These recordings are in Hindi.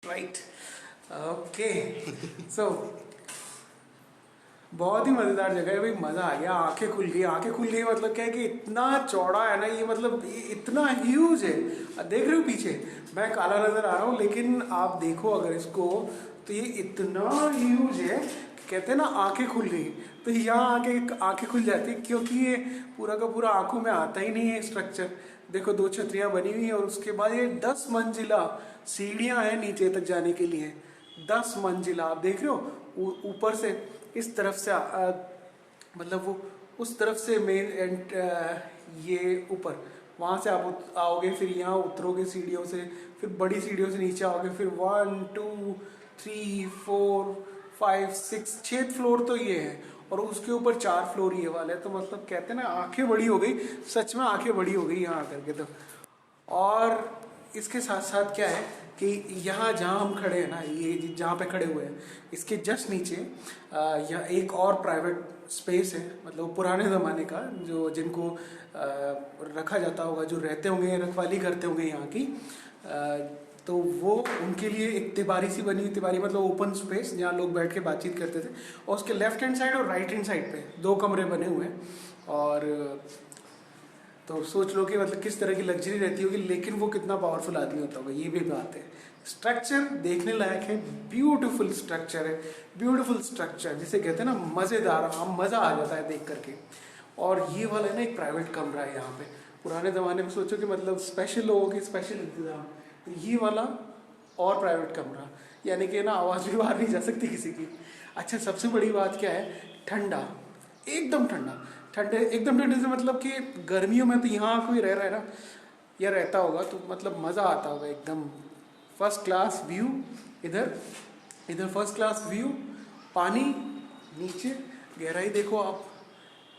राइट। ओके। सो बहुत ही मजेदार जगह है भाई, मजा आ गया, आंखें खुल गई। आंखें खुल गई मतलब क्या है कि इतना चौड़ा है ना ये, मतलब ये इतना ह्यूज है। देख रहे हो पीछे, मैं काला नजर आ रहा हूँ लेकिन आप देखो अगर इसको, तो ये इतना ह्यूज है कि कहते हैं ना आंखें खुल गई। तो यहाँ आके आंखें खुल जाती है क्योंकि ये पूरा का पूरा आंखों में आता ही नहीं है स्ट्रक्चर। देखो दो छतरियां बनी हुई है और उसके बाद ये 10 मंजिला सीढ़ियां हैं नीचे तक जाने के लिए। 10 मंजिला आप देख रहे हो, ऊपर से इस तरफ से मतलब वो उस तरफ से मेन एंड ये ऊपर वहां से आप आओगे, फिर यहाँ उतरोगे सीढ़ियों से, फिर बड़ी सीढ़ियों से नीचे आओगे, फिर 1 2 3 4 5 6 6 फ्लोर तो ये है और उसके ऊपर 4 फ्लोर ये वाले। तो मतलब कहते हैं ना आंखें बड़ी हो गई, सच में आंखें बड़ी हो गई यहाँ आकर के। तो और इसके साथ साथ क्या है कि यहाँ जहाँ हम खड़े हैं ना, ये जहाँ पे खड़े हुए हैं इसके जस्ट नीचे यहाँ एक और प्राइवेट स्पेस है, मतलब पुराने ज़माने का, जो जिनको रखा जाता होगा, जो रहते होंगे, रखवाली करते होंगे यहाँ की, तो वो उनके लिए एक तिबारी सी बनी हुई, तिबारी मतलब ओपन स्पेस जहाँ लोग बैठ के बातचीत करते थे। और उसके लेफ्ट हैंड साइड और राइट हैंड साइड पे 2 कमरे बने हुए हैं। और तो सोच लो कि मतलब किस तरह की लग्जरी रहती होगी, लेकिन वो कितना पावरफुल आदमी होता होगा, ये भी बात है। स्ट्रक्चर देखने लायक है, ब्यूटीफुल स्ट्रक्चर है, ब्यूटीफुल स्ट्रक्चर जिसे कहते हैं ना मज़ेदार, मज़ा आ जाता है देख करके। और ये वाला है ना एक प्राइवेट कमरा है यहाँ पे। पुराने ज़माने में सोचो कि मतलब स्पेशल लोगों के स्पेशल इंतजाम, तो ये वाला और प्राइवेट कमरा, यानी कि ना आवाज़ भी बाहर नहीं जा सकती किसी की। अच्छा सबसे बड़ी बात क्या है, ठंडा, एकदम ठंडा। ठंडे एकदम ठंडे से मतलब कि गर्मियों में तो यहाँ कोई रह रहा है ना या रहता होगा तो मतलब मज़ा आता होगा एकदम। फर्स्ट क्लास व्यू, इधर इधर फर्स्ट क्लास व्यू, पानी नीचे, गहराई देखो आप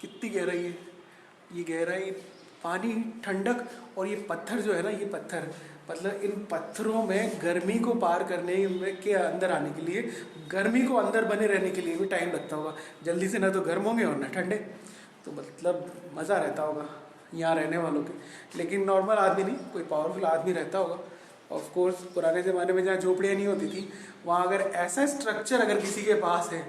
कितनी गहराई है, ये गहराई, पानी, ठंडक। और ये पत्थर जो है ना, ये पत्थर मतलब इन पत्थरों में गर्मी को पार करने के अंदर आने के लिए, गर्मी को अंदर बने रहने के लिए भी टाइम लगता होगा। जल्दी से ना तो गर्म होंगे और ना ठंडे, तो मतलब मज़ा रहता होगा यहाँ रहने वालों के। लेकिन नॉर्मल आदमी नहीं, कोई पावरफुल आदमी रहता होगा। ऑफ कोर्स पुराने ज़माने में जहाँ झोपड़ियाँ नहीं होती थी, वहाँ अगर ऐसा स्ट्रक्चर अगर किसी के पास है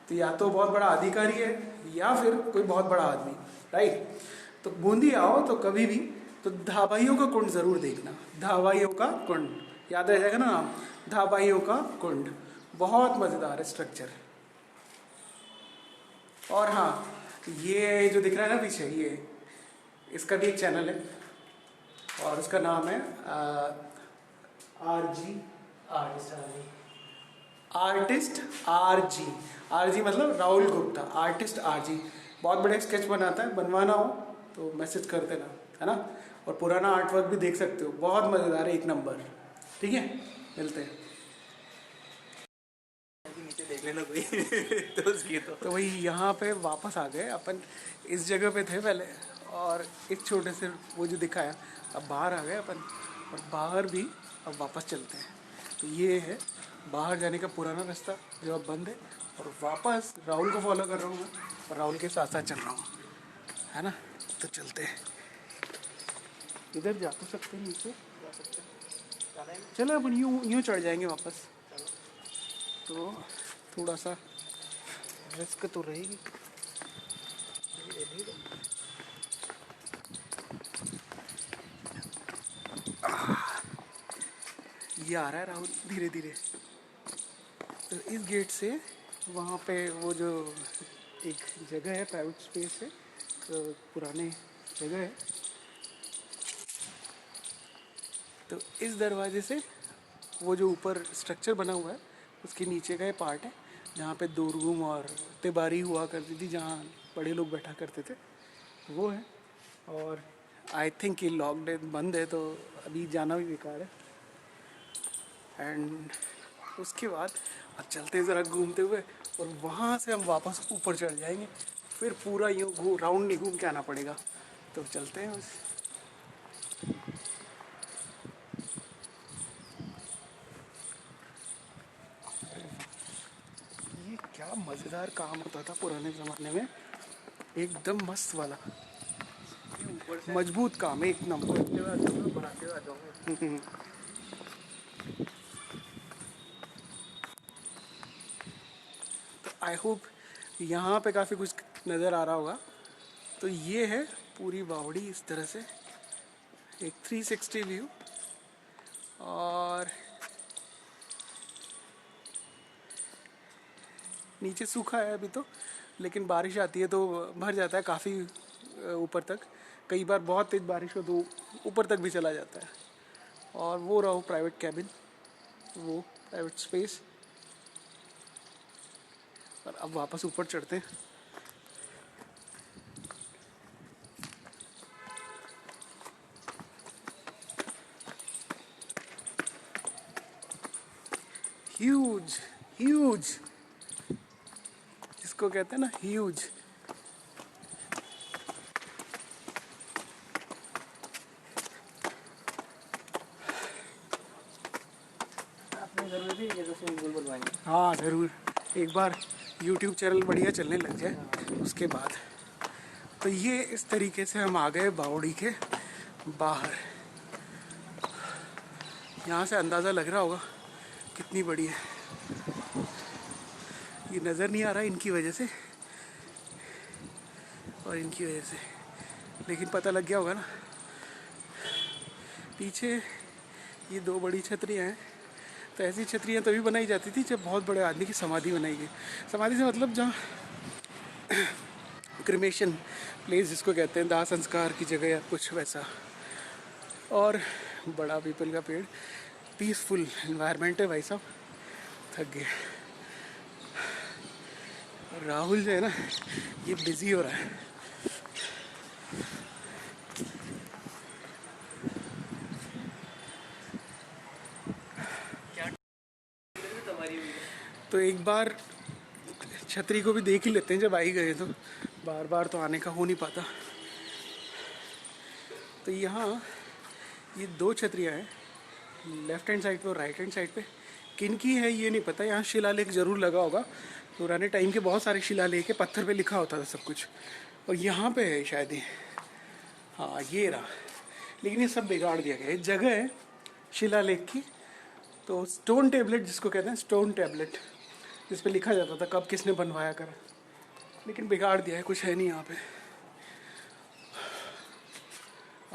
तो या तो बहुत बड़ा अधिकारी है या फिर कोई बहुत बड़ा आदमी, राइट। तो बूंदी आओ तो कभी भी तो धाबाइयों का कुंड ज़रूर देखना, धाबाइयों का कुंड, याद रह जाएगा ना नाम, धाबाइयों का कुंड, बहुत मज़ेदार है स्ट्रक्चर। और हाँ, ये जो दिख रहा है ना पीछे, ये इसका भी एक चैनल है और उसका नाम है आरजी मतलब राहुल गुप्ता, आर्टिस्ट आरजी। बहुत बड़े स्केच बनाता है, बनवाना हो तो मैसेज कर देना, है ना। और पुराना आर्ट वर्क भी देख सकते हो, बहुत मज़ेदार है, एक नंबर। ठीक है, मिलते हैं। नीचे देख लेना कोई तो उसकी तो वही यहाँ पे वापस आ गए अपन, इस जगह पे थे पहले और इस छोटे से वो जो दिखाया, अब बाहर आ गए अपन और बाहर भी अब वापस चलते हैं। तो ये है बाहर जाने का पुराना रास्ता जो अब बंद है, और वापस राहुल को फॉलो कर रहा हूँ मैं और राहुल के साथ साथ चल रहा हूँ, है ना। तो चलते हैं, इधर जा तो सकते हैं, नीचे जा सकते हैं, चलो अपन यूँ चढ़ जाएंगे वापस। तो थोड़ा सा रिस्क तो रहेगी। ये आ रहा है राहुल धीरे धीरे। तो इस गेट से वहाँ पे वो जो एक जगह है, प्राइवेट स्पेस है, तो पुराने जगह है, तो इस दरवाजे से वो जो ऊपर स्ट्रक्चर बना हुआ है उसके नीचे का ये पार्ट है जहाँ पे 2 रूम और तिबारी हुआ करती थी, जहाँ बड़े लोग बैठा करते थे, वो है। और आई थिंक ये लॉकड है, बंद है, तो अभी जाना भी बेकार है। एंड उसके बाद अब चलते हैं ज़रा घूमते हुए और वहाँ से हम वापस ऊपर चढ़ जाएंगे, फिर पूरा यूँ राउंड नहीं घूम के आना पड़ेगा। तो चलते हैं बस। ये क्या मज़ेदार काम होता था पुराने ज़माने में, एकदम मस्त वाला, मजबूत काम, एक नंबर। आई होप यहाँ पे काफ़ी कुछ नज़र आ रहा होगा। तो ये है पूरी बावड़ी इस तरह से, एक 360 व्यू। और नीचे सूखा है अभी तो, लेकिन बारिश आती है तो भर जाता है काफ़ी ऊपर तक। कई बार बहुत तेज़ बारिश हो तो ऊपर तक भी चला जाता है। और वो रहा प्राइवेट कैबिन, वो प्राइवेट स्पेस। और अब वापस ऊपर चढ़ते हैं। ह्यूज, ह्यूज जिसको कहते हैं ना, ह्यूज। आपने जरूर भी ये तो स्विमिंग पूल बनवाएंगे। हाँ ज़रूर, एक बार YouTube चैनल बढ़िया चलने लग जाए उसके बाद। तो ये इस तरीके से हम आ गए बावड़ी के बाहर। यहाँ से अंदाज़ा लग रहा होगा कितनी बड़ी है। ये नज़र नहीं आ रहा इनकी वजह से और इनकी वजह से, लेकिन पता लग गया होगा ना। पीछे ये दो बड़ी छतरियाँ हैं। तो ऐसी छतरियाँ तभी बनाई जाती थी जब बहुत बड़े आदमी की समाधि बनाई गई। समाधि से मतलब जहाँ क्रिमेशन प्लेस जिसको कहते हैं, दाह संस्कार की जगह या कुछ वैसा। और बड़ा पीपल का पेड़, पीसफुल एनवायरनमेंट है भाई साहब। थक गए। राहुल जो है ना, ये बिजी हो रहा है। तो एक बार छतरी को भी देख ही लेते हैं जब आ ही गए, तो बार बार तो आने का हो नहीं पाता। तो यहाँ ये दो छतरियाँ हैं, लेफ्ट हैंड साइड पे और राइट हैंड साइड पे। किन की है ये नहीं पता। यहाँ शिलालेख ज़रूर लगा होगा, पुराने टाइम के बहुत सारे शिलालेख है, पत्थर पे लिखा होता था सब कुछ। और यहाँ पे है शायद ये, हाँ ये रहा। लेकिन ये सब बिगाड़ दिया गया। एक जगह है शिलालेख की, तो स्टोन टेबलेट जिसको कहते हैं, स्टोन टेबलेट, जिस पे लिखा जाता था कब किसने बनवाया कर, लेकिन बिगाड़ दिया है, कुछ है नहीं यहाँ पे।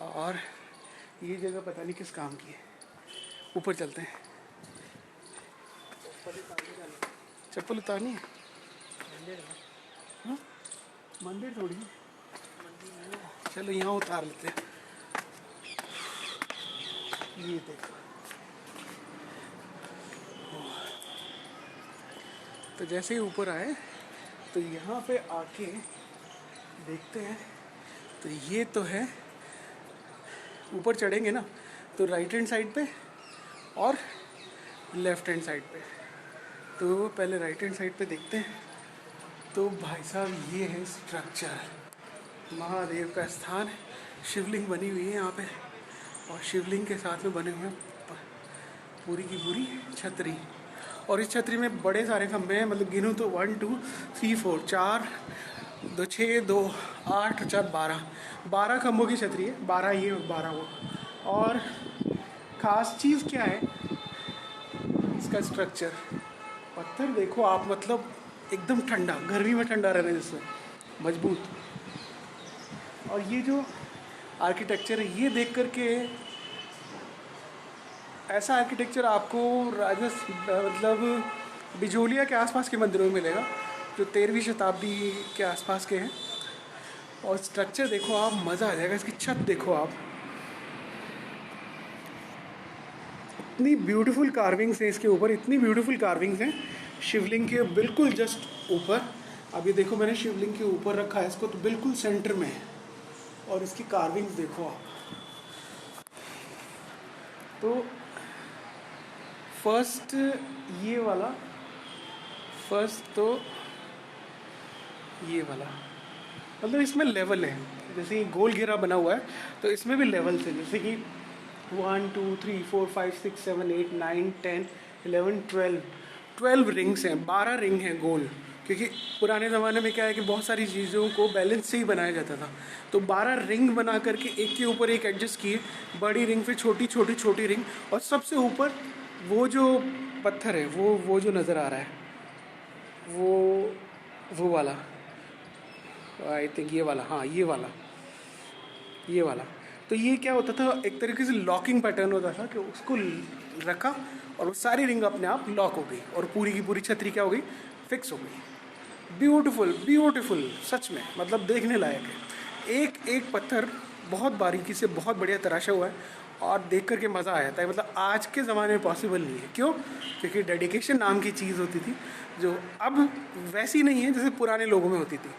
और ये जगह पता नहीं किस काम की है। ऊपर चलते हैं। चप्पल उतारनी है? हाँ? मंदिर थोड़ी है। चलो यहाँ उतार लेते हैं। ये देखो, तो जैसे ही ऊपर आए तो यहाँ पे आके देखते हैं। तो ये तो है, ऊपर चढ़ेंगे ना तो राइट हैंड साइड पे और लेफ्ट हैंड साइड पे। तो पहले राइट हैंड साइड पे देखते हैं। तो भाई साहब ये है स्ट्रक्चर, महादेव का स्थान। शिवलिंग बनी हुई है यहाँ पे, और शिवलिंग के साथ में बने हुए पूरी की पूरी छतरी। और इस छतरी में बड़े सारे खंभे हैं, मतलब गिनूँ तो 1 2 3 4 4 2 6 2 8 4 12 खंभों की छतरी है। 12 ये 12 वो। और ख़ास चीज़ क्या है इसका स्ट्रक्चर, पत्थर देखो आप, मतलब एकदम ठंडा, गर्मी में ठंडा रहने जैसे मजबूत। और ये जो आर्किटेक्चर है, ये देख करके ऐसा आर्किटेक्चर आपको मतलब बिजोलिया के आसपास के मंदिरों में मिलेगा, जो 13वीं शताब्दी के आसपास के हैं। और स्ट्रक्चर देखो आप, मज़ा आ जाएगा। इसकी छत देखो आप, इतनी ब्यूटीफुल कार्विंग्स हैं इसके ऊपर, इतनी ब्यूटीफुल कार्विंग्स हैं शिवलिंग के बिल्कुल जस्ट ऊपर। अब ये देखो मैंने शिवलिंग के ऊपर रखा है इसको, तो बिल्कुल सेंटर में है। और इसकी कार्विंग्स देखो आप। तो फर्स्ट ये वाला, फर्स्ट तो ये वाला, मतलब इसमें लेवल है। जैसे कि गोल घेरा बना हुआ है तो इसमें भी लेवल थे, जैसे कि 1 2 3 4 5 6 7 8 9 10 11 12 रिंग्स हैं। 12 रिंग हैं गोल, क्योंकि पुराने ज़माने में क्या है कि बहुत सारी चीज़ों को बैलेंस से ही बनाया जाता था। तो 12 रिंग बना करके एक के ऊपर एक एडजस्ट किए, बड़ी रिंग फिर छोटी छोटी छोटी रिंग, और सबसे ऊपर वो जो पत्थर है वो जो नज़र आ रहा है वो वो वाला, आई थिंक ये वाला, हाँ ये वाला, ये वाला। तो ये क्या होता था, एक तरीके से लॉकिंग पैटर्न होता था कि उसको रखा और वो सारी रिंग अपने आप लॉक हो गई और पूरी की पूरी छतरी क्या हो गई, फिक्स हो गई। ब्यूटीफुल ब्यूटीफुल, सच में मतलब देखने लायक है। एक एक पत्थर बहुत बारीकी से बहुत बढ़िया तराशा हुआ है और देख करके मज़ा आ जाता है। मतलब आज के ज़माने में पॉसिबल नहीं है, क्यों? क्योंकि डेडिकेशन नाम की चीज़ होती थी जो अब वैसी नहीं है जैसे पुराने लोगों में होती थी।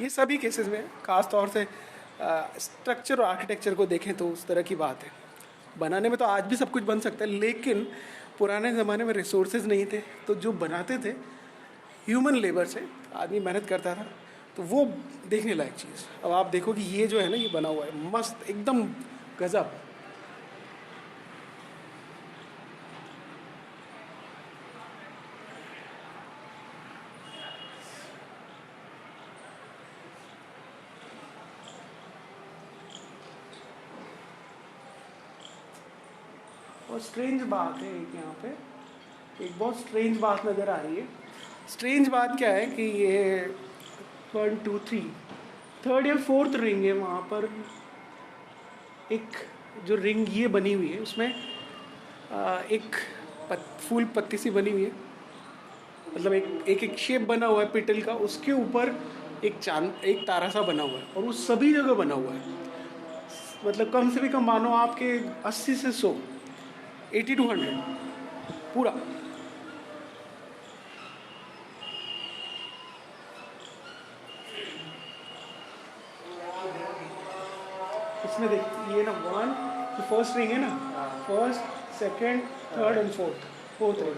ये सभी केसेस में ख़ास तौर से स्ट्रक्चर और आर्किटेक्चर को देखें तो उस तरह की बात है। बनाने में तो आज भी सब कुछ बन सकता है, लेकिन पुराने ज़माने में रिसोर्सेज नहीं थे, तो जो बनाते थे ह्यूमन लेबर से, आदमी मेहनत करता था, तो वो देखने लायक चीज़। अब आप देखो कि ये जो है ना, ये बना हुआ है मस्त एकदम गजब। और स्ट्रेंज बात है एक यहाँ पे, एक बहुत स्ट्रेंज बात नज़र आ रही है। स्ट्रेंज बात क्या है कि ये 1 2 3 थर्ड या फोर्थ रिंग है वहाँ पर। एक जो रिंग ये बनी हुई है उसमें एक फूल पत्ती सी बनी हुई है, मतलब एक एक शेप बना हुआ है पिटल का, उसके ऊपर एक चांद, एक तारा सा बना हुआ है और वो सभी जगह बना हुआ है। मतलब कम से भी कम मानो आपके 80 से 100, 80 to 100 पूरा। इसमें देख, ये ना वन, जो फर्स्ट रिंग है ना, first second third and fourth ring,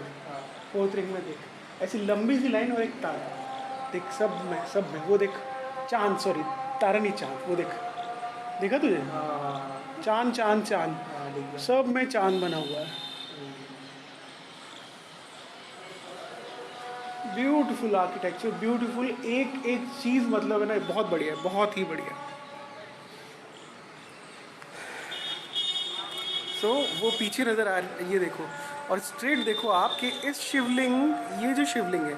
fourth ring में देख ऐसी लंबी सी लाइन और एक तारा देख, सब में वो देख चांद, सॉरी तारा नहीं चांद, वो देख, देखा तुझे? चांद चांद चांद, सब में चांद बना हुआ है। ब्यूटीफुल आर्किटेक्चर, ब्यूटीफुल, एक एक चीज़ मतलब है ना बहुत बढ़िया, बहुत ही बढ़िया। सो वो पीछे नज़र आ रही है, ये देखो, और स्ट्रेट देखो आप कि इस शिवलिंग, ये जो शिवलिंग है,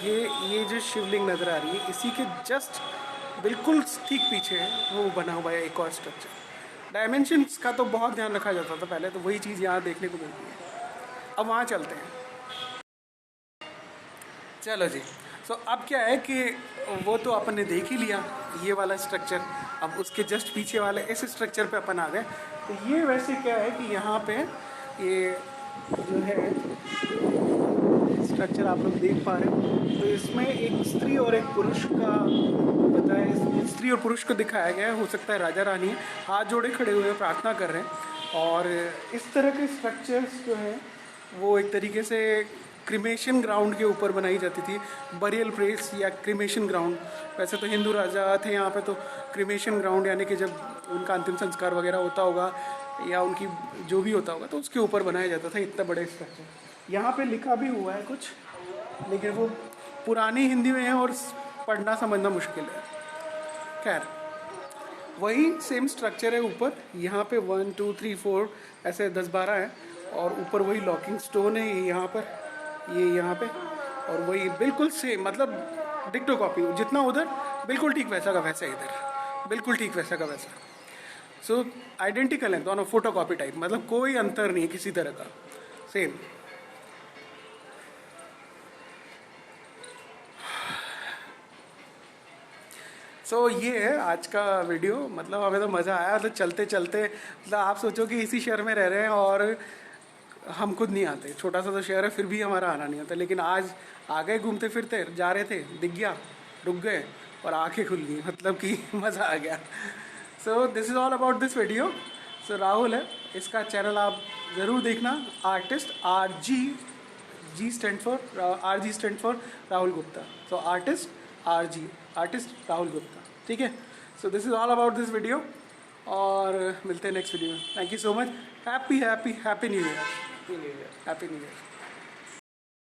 ये जो शिवलिंग नज़र आ रही है, इसी के जस्ट बिल्कुल ठीक पीछे है वो बना हुआ है एक और स्ट्रक्चर। डायमेंशंस का तो बहुत ध्यान रखा जाता था पहले, तो वही चीज़ यहाँ देखने को मिलती है। अब वहाँ चलते हैं, चलो जी। सो अब क्या है कि वो तो अपन ने देख ही लिया ये वाला स्ट्रक्चर, अब उसके जस्ट पीछे वाले इस स्ट्रक्चर पे अपन आ गए। तो ये वैसे क्या है कि यहाँ पे ये जो है स्ट्रक्चर आप लोग देख पा रहे हो, तो इसमें एक स्त्री और एक पुरुष का बताया, इसमें स्त्री और पुरुष को दिखाया गया है। हो सकता है राजा रानी हाथ जोड़े खड़े हुए प्रार्थना कर रहे हैं। और इस तरह के स्ट्रक्चर्स जो है वो एक तरीके से क्रिमेशन ग्राउंड के ऊपर बनाई जाती थी, बरियल प्लेस या क्रिमेशन ग्राउंड। वैसे तो हिंदू राजा थे यहाँ पे, तो क्रिमेशन ग्राउंड यानी कि जब उनका अंतिम संस्कार वगैरह होता होगा या उनकी जो भी होता होगा तो उसके ऊपर बनाया जाता था इतना बड़े स्ट्रक्चर। यहाँ पे लिखा भी हुआ है कुछ, लेकिन वो पुरानी हिंदी में है और पढ़ना समझना मुश्किल है। खैर वही सेम स्ट्रक्चर है ऊपर, यहाँ पे 1 2 3 4 ऐसे 10-12 है, और ऊपर वही लॉकिंग स्टोन है ये यहाँ पर, ये यहाँ पे, और वही बिल्कुल सेम, मतलब डिक्टो कॉपी, जितना उधर बिल्कुल ठीक वैसा का वैसा, इधर बिल्कुल ठीक वैसा का वैसा। सो आइडेंटिकल है दोनों, फोटो कॉपी टाइप, मतलब कोई अंतर नहीं है किसी तरह का, सेम। सो ये है आज का वीडियो। मतलब हमें तो मज़ा आया, मतलब चलते चलते, मतलब आप सोचो कि इसी शहर में रह रहे हैं और हम खुद नहीं आते, छोटा सा तो शहर है फिर भी हमारा आना नहीं होता, लेकिन आज आ गए, घूमते फिरते जा रहे थे, दिख गया, रुक गए और आंखें खुल गई, मतलब कि मज़ा आ गया। So this is all about this video. So Rahul है, इसका चैनल आप ज़रूर देखना, artist RG stand for Rahul Gupta. So artist Rahul Gupta, ठीक है। So this is all about this video और मिलते हैं नेक्स्ट वीडियो में। Thank you so much. Happy new year. Happy New Year. Happy new year.